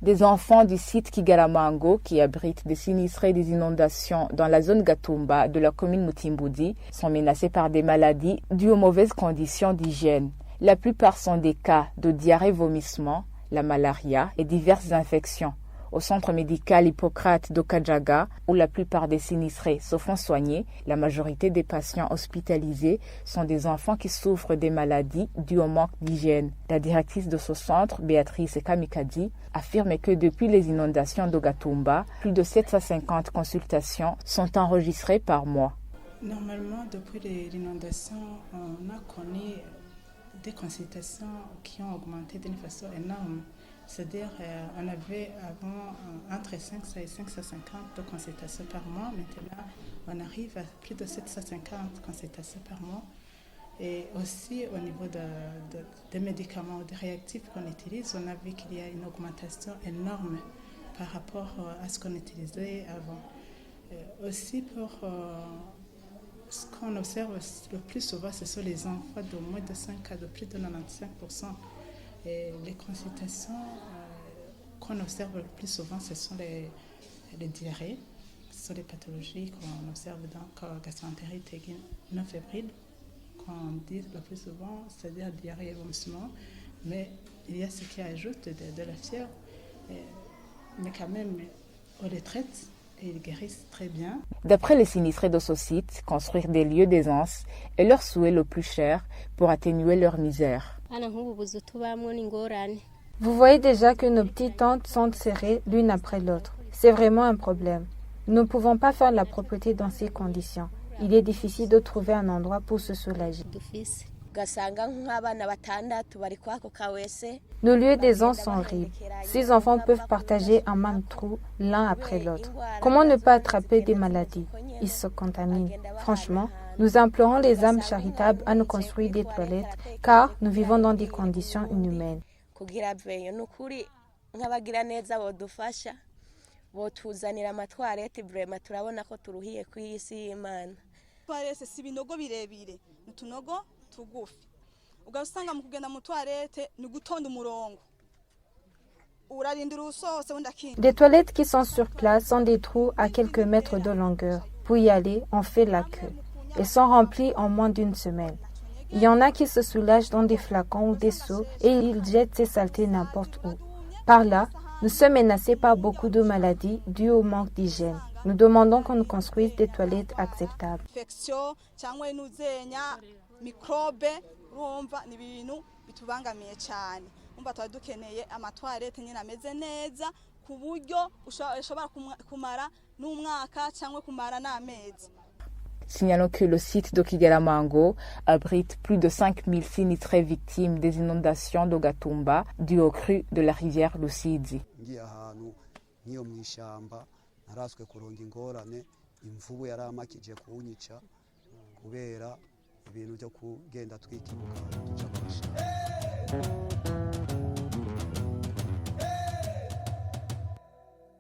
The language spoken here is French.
Des enfants du site Kigaramango, qui abrite des sinistrés des inondations dans la zone Gatumba de la commune Mutimboudi, sont menacés par des maladies dues aux mauvaises conditions d'hygiène. La plupart sont des cas de diarrhée-vomissement, la malaria et diverses infections. Au centre médical Hippocrate d'Okadjaga, où la plupart des sinistrés se font soigner, la majorité des patients hospitalisés sont des enfants qui souffrent des maladies dues au manque d'hygiène. La directrice de ce centre, Béatrice Kamikadi, affirme que depuis les inondations d'Ogatumba, plus de 750 consultations sont enregistrées par mois. Normalement, depuis l'inondation, on a connu des consultations qui ont augmenté d'une façon énorme. C'est-à-dire on avait avant entre 500 et 550 consultations par mois. Maintenant, on arrive à plus de 750 consultations par mois. Et aussi au niveau des médicaments ou des réactifs qu'on utilise, on a vu qu'il y a une augmentation énorme par rapport à ce qu'on utilisait avant. Aussi pour ce qu'on observe le plus souvent, ce sont les enfants de moins de 5 ans, de plus de 95%. Et les consultations qu'on observe le plus souvent, ce sont les diarrhées, ce sont les pathologies qu'on observe donc gastroentérite aiguë non fébrile, qu'on dit le plus souvent, c'est-à-dire diarrhée et vomissement. Mais il y a ce qui ajoute de la fièvre, mais quand même, on les traite et ils guérissent très bien. D'après les sinistrés de ce site, construire des lieux d'aisance est leur souhait le plus cher pour atténuer leur misère. Vous voyez déjà que nos petites tentes sont serrées l'une après l'autre. C'est vraiment un problème. Nous ne pouvons pas faire la propreté dans ces conditions. Il est difficile de trouver un endroit pour se soulager. Nos lieux d'aisance sont horribles. Ces enfants peuvent partager un même trou l'un après l'autre. Comment ne pas attraper des maladies? Ils se contaminent. Franchement, nous implorons les âmes charitables à nous construire des toilettes car nous vivons dans des conditions inhumaines. Les toilettes qui sont sur place sont des trous à quelques mètres de longueur. Pour y aller, on fait la queue. Elles sont remplies en moins d'une semaine. Il y en a qui se soulagent dans des flacons ou des seaux et ils jettent ces saletés n'importe où. Par là, nous sommes menacés par beaucoup de maladies dues au manque d'hygiène. Nous demandons qu'on nous construise des toilettes acceptables. Signalons que le site d'Okigaramango abrite plus de 5000 sinistrés victimes des inondations d'Ogatumba dues aux crues de la rivière Lusidi.